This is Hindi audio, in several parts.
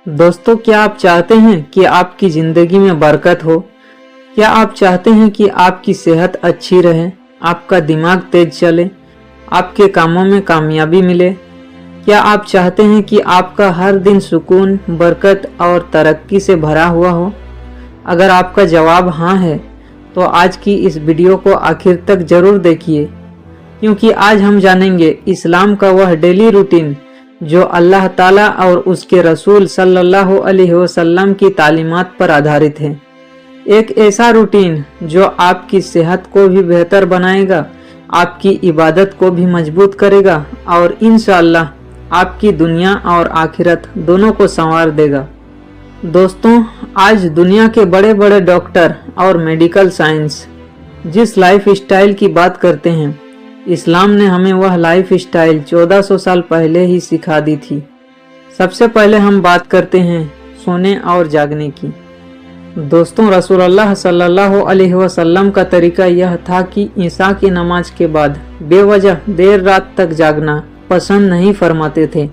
दोस्तों, क्या आप चाहते हैं कि आपकी ज़िंदगी में बरकत हो? क्या आप चाहते हैं कि आपकी सेहत अच्छी रहे, आपका दिमाग तेज चले, आपके कामों में कामयाबी मिले? क्या आप चाहते हैं कि आपका हर दिन सुकून, बरकत और तरक्की से भरा हुआ हो? अगर आपका जवाब हाँ है, तो आज की इस वीडियो को आखिर तक ज़रूर देखिए, क्योंकि आज हम जानेंगे इस्लाम का वह डेली रूटीन जो अल्लाह ताला और उसके रसूल सल्लल्लाहु अलैहि वसल्लम की तालीमात पर आधारित है। एक ऐसा रूटीन जो आपकी सेहत को भी बेहतर बनाएगा, आपकी इबादत को भी मजबूत करेगा और इंशाअल्लाह आपकी दुनिया और आखिरत दोनों को संवार देगा। दोस्तों, आज दुनिया के बड़े बड़े डॉक्टर और मेडिकल साइंस जिस लाइफ स्टाइल की बात करते हैं, इस्लाम ने हमें वह लाइफ स्टाइल 1400 साल पहले ही सिखा दी थी। सबसे पहले हम बात करते हैं सोने और जागने की। दोस्तों, रसूलुल्लाह सल्लल्लाहु अलैहि वसल्लम का तरीका यह था कि ईशा की नमाज के बाद बेवजह देर रात तक जागना पसंद नहीं फरमाते थे।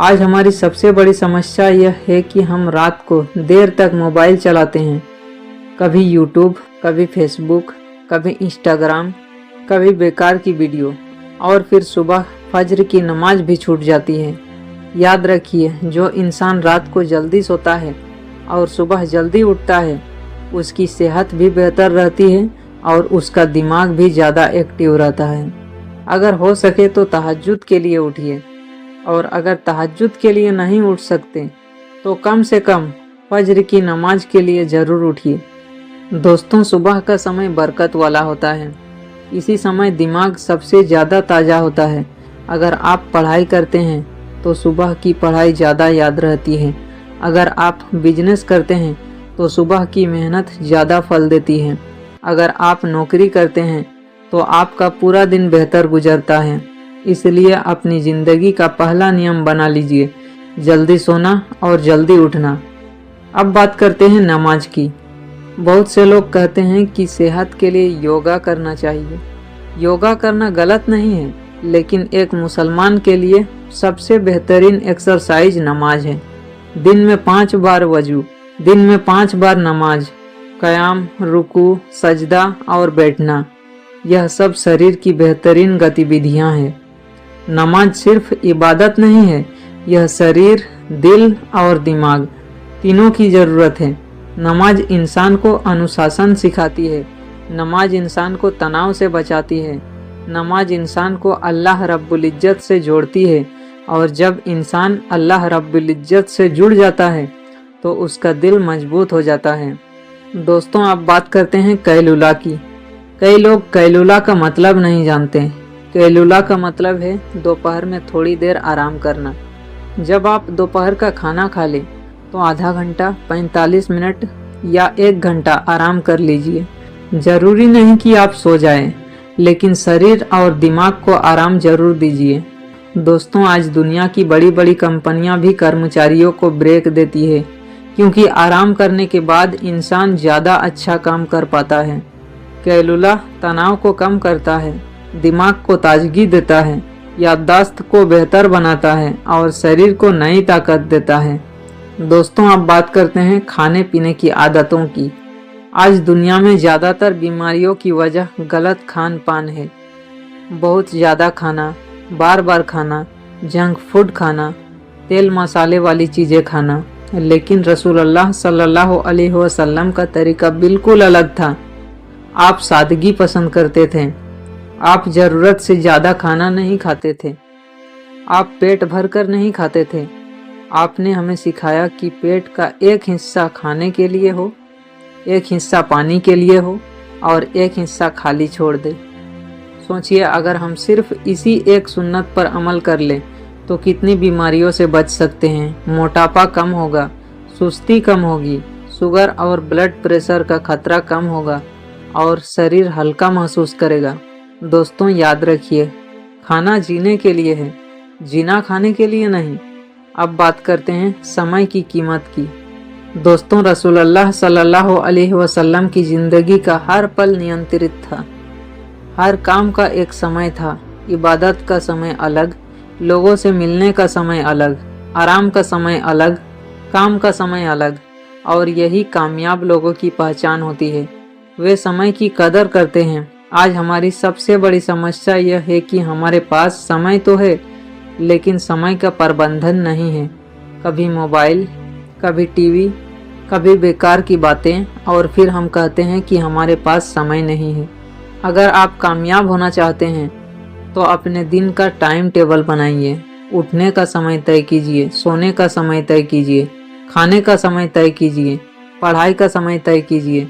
आज हमारी सबसे बड़ी समस्या यह है कि हम रात को देर तक मोबाइल चलाते हैं, कभी यूट्यूब, कभी फेसबुक, कभी इंस्टाग्राम, कभी बेकार की वीडियो, और फिर सुबह फज्र की नमाज भी छूट जाती है। याद रखिए, जो इंसान रात को जल्दी सोता है और सुबह जल्दी उठता है, उसकी सेहत भी बेहतर रहती है और उसका दिमाग भी ज़्यादा एक्टिव रहता है। अगर हो सके तो तहज्जुद के लिए उठिए, और अगर तहज्जुद के लिए नहीं उठ सकते तो कम से कम फज्र की नमाज के लिए ज़रूर उठिए। दोस्तों, सुबह का समय बरकत वाला होता है। इसी समय दिमाग सबसे ज़्यादा ताज़ा होता है। अगर आप पढ़ाई करते हैं तो सुबह की पढ़ाई ज़्यादा याद रहती है। अगर आप बिजनेस करते हैं तो सुबह की मेहनत ज़्यादा फल देती है। अगर आप नौकरी करते हैं तो आपका पूरा दिन बेहतर गुजरता है। इसलिए अपनी ज़िंदगी का पहला नियम बना लीजिए, जल्दी सोना और जल्दी उठना। अब बात करते हैं नमाज की। बहुत से लोग कहते हैं कि सेहत के लिए योगा करना चाहिए। योगा करना गलत नहीं है, लेकिन एक मुसलमान के लिए सबसे बेहतरीन एक्सरसाइज नमाज है। दिन में 5 बार वजू, दिन में 5 बार नमाज, क़याम, रुकू, सजदा और बैठना, यह सब शरीर की बेहतरीन गतिविधियां हैं। नमाज सिर्फ इबादत नहीं है, यह शरीर, दिल और दिमाग तीनों की ज़रूरत है। नमाज इंसान को अनुशासन सिखाती है। नमाज इंसान को तनाव से बचाती है। नमाज इंसान को अल्लाह रब्बुल इज्जत से जोड़ती है, और जब इंसान अल्लाह रब्बुल इज्जत से जुड़ जाता है तो उसका दिल मजबूत हो जाता है। दोस्तों, अब बात करते हैं कैलुला की। कई लोग कैलुला का मतलब नहीं जानते। कैलुला का मतलब है दोपहर में थोड़ी देर आराम करना। जब आप दोपहर का खाना खा लें तो आधा घंटा, 45 मिनट या 1 घंटा आराम कर लीजिए। ज़रूरी नहीं कि आप सो जाएं, लेकिन शरीर और दिमाग को आराम जरूर दीजिए। दोस्तों, आज दुनिया की बड़ी बड़ी कंपनियां भी कर्मचारियों को ब्रेक देती है, क्योंकि आराम करने के बाद इंसान ज़्यादा अच्छा काम कर पाता है। कैलुला तनाव को कम करता है, दिमाग को ताजगी देता है, याददाश्त को बेहतर बनाता है और शरीर को नई ताकत देता है। दोस्तों, अब बात करते हैं खाने पीने की आदतों की। आज दुनिया में ज़्यादातर बीमारियों की वजह गलत खान पान है। बहुत ज़्यादा खाना, बार बार खाना, जंक फूड खाना, तेल मसाले वाली चीज़ें खाना। लेकिन रसूलुल्लाह सल्लल्लाहु अलैहि वसल्लम का तरीका बिल्कुल अलग था। आप सादगी पसंद करते थे। आप ज़रूरत से ज़्यादा खाना नहीं खाते थे। आप पेट भर कर नहीं खाते थे। आपने हमें सिखाया कि पेट का एक हिस्सा खाने के लिए हो, एक हिस्सा पानी के लिए हो और एक हिस्सा खाली छोड़ दे। सोचिए, अगर हम सिर्फ इसी एक सुन्नत पर अमल कर लें तो कितनी बीमारियों से बच सकते हैं। मोटापा कम होगा, सुस्ती कम होगी, शुगर और ब्लड प्रेशर का खतरा कम होगा और शरीर हल्का महसूस करेगा। दोस्तों, याद रखिए, खाना जीने के लिए है, जीना खाने के लिए नहीं। अब बात करते हैं समय की कीमत की। दोस्तों, रसूलुल्लाह सल्लल्लाहु अलैहि वसल्लम की ज़िंदगी का हर पल नियंत्रित था। हर काम का एक समय था। इबादत का समय अलग, लोगों से मिलने का समय अलग, आराम का समय अलग, काम का समय अलग, और यही कामयाब लोगों की पहचान होती है। वे समय की कदर करते हैं। आज हमारी सबसे बड़ी समस्या यह है कि हमारे पास समय तो है, लेकिन समय का प्रबंधन नहीं है। कभी मोबाइल, कभी टीवी, कभी बेकार की बातें, और फिर हम कहते हैं कि हमारे पास समय नहीं है। अगर आप कामयाब होना चाहते हैं तो अपने दिन का टाइम टेबल बनाइए। उठने का समय तय कीजिए, सोने का समय तय कीजिए, खाने का समय तय कीजिए, पढ़ाई का समय तय कीजिए,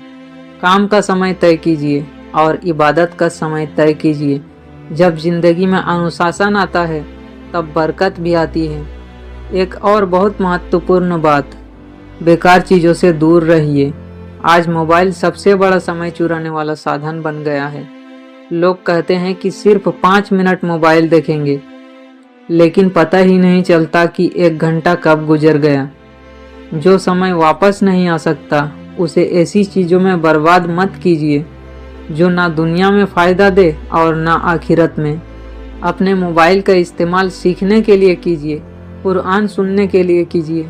काम का समय तय कीजिए और इबादत का समय तय कीजिए। जब जिंदगी में अनुशासन आता है तब बरकत भी आती है। एक और बहुत महत्वपूर्ण बात, बेकार चीज़ों से दूर रहिए। आज मोबाइल सबसे बड़ा समय चुराने वाला साधन बन गया है। लोग कहते हैं कि सिर्फ 5 मिनट मोबाइल देखेंगे, लेकिन पता ही नहीं चलता कि 1 घंटा कब गुजर गया। जो समय वापस नहीं आ सकता उसे ऐसी चीज़ों में बर्बाद मत कीजिए जो ना दुनिया में फ़ायदा दे और ना आखिरत में। अपने मोबाइल का इस्तेमाल सीखने के लिए कीजिए, कुरान सुनने के लिए कीजिए,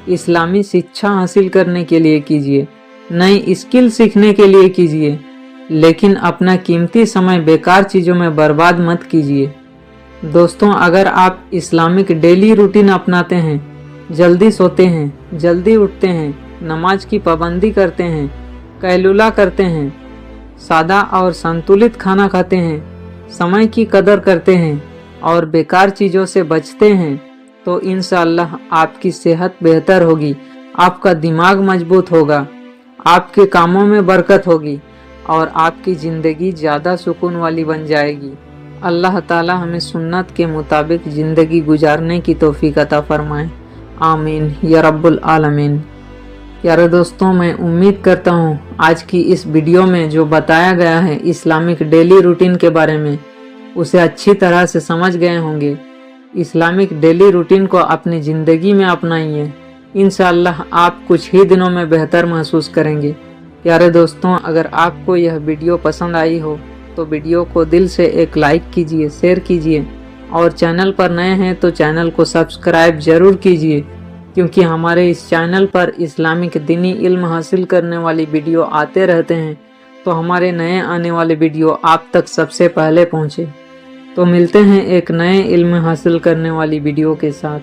इस्लामी शिक्षा हासिल करने के लिए कीजिए, नई स्किल सीखने के लिए कीजिए, लेकिन अपना कीमती समय बेकार चीज़ों में बर्बाद मत कीजिए। दोस्तों, अगर आप इस्लामिक डेली रूटीन अपनाते हैं, जल्दी सोते हैं, जल्दी उठते हैं, नमाज की पाबंदी करते हैं, कैलुला करते हैं, सादा और संतुलित खाना खाते हैं, समय की कदर करते हैं और बेकार चीज़ों से बचते हैं, तो इंशाअल्लाह आपकी सेहत बेहतर होगी, आपका दिमाग मजबूत होगा, आपके कामों में बरकत होगी और आपकी ज़िंदगी ज़्यादा सुकून वाली बन जाएगी। अल्लाह ताला हमें सुन्नत के मुताबिक ज़िंदगी गुजारने की तौफीक अता फरमाए। आमीन या रब्बुल आलमीन। प्यारे दोस्तों, मैं उम्मीद करता हूँ आज की इस वीडियो में जो बताया गया है इस्लामिक डेली रूटीन के बारे में, उसे अच्छी तरह से समझ गए होंगे। इस्लामिक डेली रूटीन को अपनी ज़िंदगी में अपनाइए, इंशाअल्लाह आप कुछ ही दिनों में बेहतर महसूस करेंगे। प्यारे दोस्तों, अगर आपको यह वीडियो पसंद आई हो तो वीडियो को दिल से एक लाइक कीजिए, शेयर कीजिए और चैनल पर नए हैं तो चैनल को सब्सक्राइब ज़रूर कीजिए, क्योंकि हमारे इस चैनल पर इस्लामिक दीनी इल्म हासिल करने वाली वीडियो आते रहते हैं, तो हमारे नए आने वाले वीडियो आप तक सबसे पहले पहुँचे। तो मिलते हैं एक नए इल्म हासिल करने वाली वीडियो के साथ।